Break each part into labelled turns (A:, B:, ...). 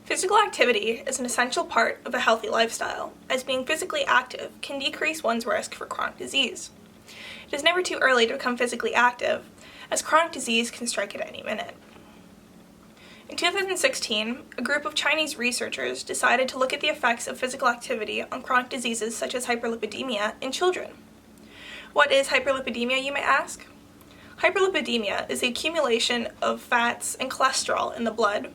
A: Physical activity is an essential part of a healthy lifestyle, as being physically active can decrease one's risk for chronic disease. It is never too early to become physically active, as chronic disease can strike at any minute. In 2016, a group of Chinese researchers decided to look at the effects of physical activity on chronic diseases such as hyperlipidemia in children. What is hyperlipidemia, you may ask? Hyperlipidemia is the accumulation of fats and cholesterol in the blood.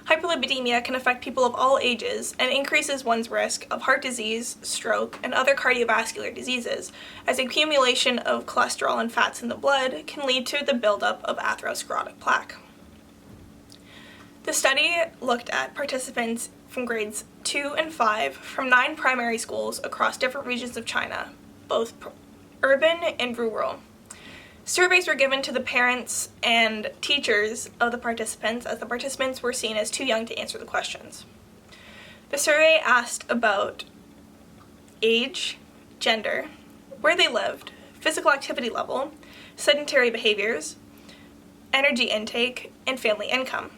A: Hyperlipidemia can affect people of all ages and increases one's risk of heart disease, stroke, and other cardiovascular diseases, as accumulation of cholesterol and fats in the blood can lead to the buildup of atherosclerotic plaque. The study looked at participants from grades 2 and 5 from 9 primary schools across different regions of China, both urban and rural. Surveys were given to the parents and teachers of the participants, as the participants were seen as too young to answer the questions. The survey asked about age, gender, where they lived, physical activity level, sedentary behaviors, energy intake, and family income.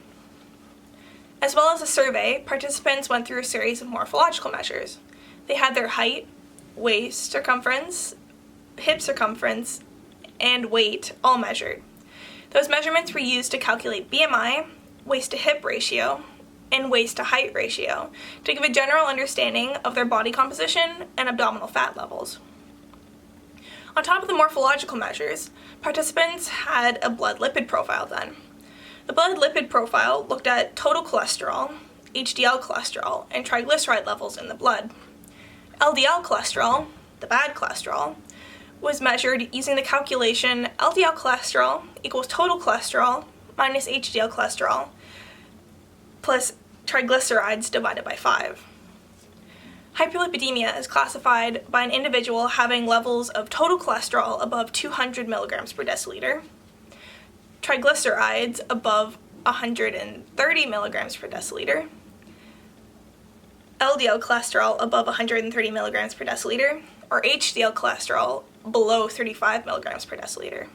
A: As well as the survey, participants went through a series of morphological measures. They had their height, waist circumference, hip circumference, and weight all measured. Those measurements were used to calculate BMI, waist to hip ratio, and waist to height ratio to give a general understanding of their body composition and abdominal fat levels. On top of the morphological measures, participants had a blood lipid profile done. The blood lipid profile looked at total cholesterol, HDL cholesterol, and triglyceride levels in the blood. LDL cholesterol, the bad cholesterol, was measured using the calculation LDL cholesterol equals total cholesterol minus HDL cholesterol plus triglycerides divided by 5. Hyperlipidemia is classified by an individual having levels of total cholesterol above 200 milligrams per deciliter, triglycerides above 130 milligrams per deciliter, LDL cholesterol above 130 milligrams per deciliter, or HDL cholesterol below 35 milligrams per deciliter.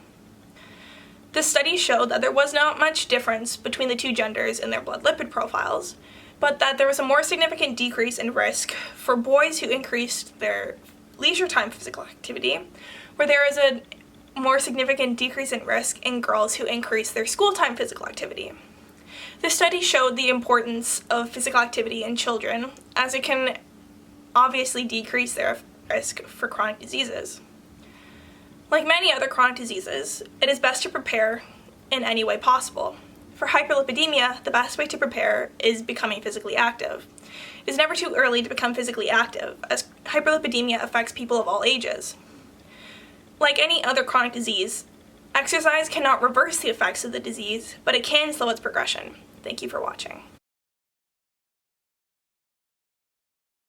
A: This study showed that there was not much difference between the two genders in their blood lipid profiles, but that there was a more significant decrease in risk for boys who increased their leisure time physical activity, where there is a more significant decrease in risk in girls who increase their school time physical activity. This study showed the importance of physical activity in children, as it can obviously decrease their risk for chronic diseases. Like many other chronic diseases, it is best to prepare in any way possible. For hyperlipidemia, the best way to prepare is becoming physically active. It is never too early to become physically active, as hyperlipidemia affects people of all ages. Like any other chronic disease, exercise cannot reverse the effects of the disease, but it can slow its progression. Thank you for watching.